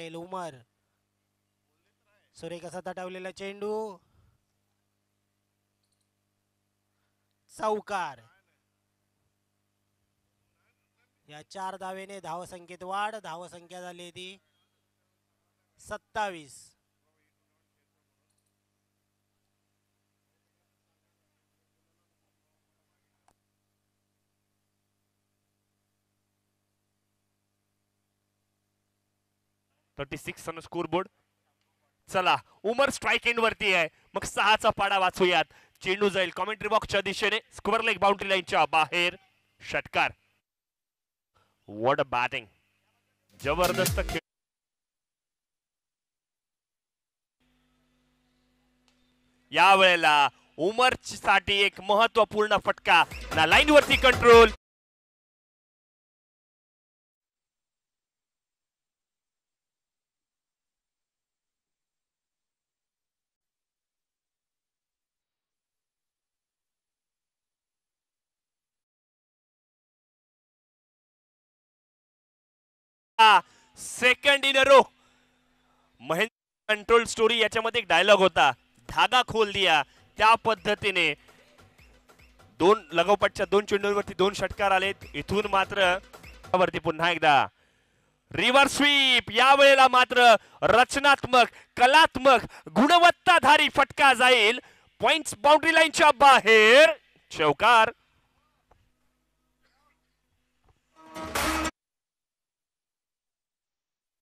जाईल उमर. सुरेख असा तटवलेला चेंडू चौकार. या 4 धावेने धावसंख्येत वाढ. धावसंख्या झाली ती 27. On score board. चला उमर स्ट्राइक एंड वरती आहे. मग 6चा पाडा वाचूयात. चेंडू जाईल कॉमेंट्री बॉक्सच्या दिशेने. स्क्वेअर लेग बाउंड्री लाईनच्या बाहेर. षटकार. What a batting. जबरदस्त खेळ. या वेळेला उमर साठी एक महत्वपूर्ण फटका. ना लाईन वरती control. Second in a row. Mahendra control story याच्यामध्ये एक डायलॉग होता. धागा खोल दिया. त्या पद्धतीने दोन लगोपाठच्या 2 चेंडूंवरती 2 षटकार आलेत. इथून मात्र वरती पुन्हा एकदा रिव्हर्स स्वीप. या वेळेला मात्र रचनात्मक कलात्मक गुणवत्ताधारी फटका जाईल पॉइंट्स बाउंड्री लाईनच्या बाहेर. चौकार.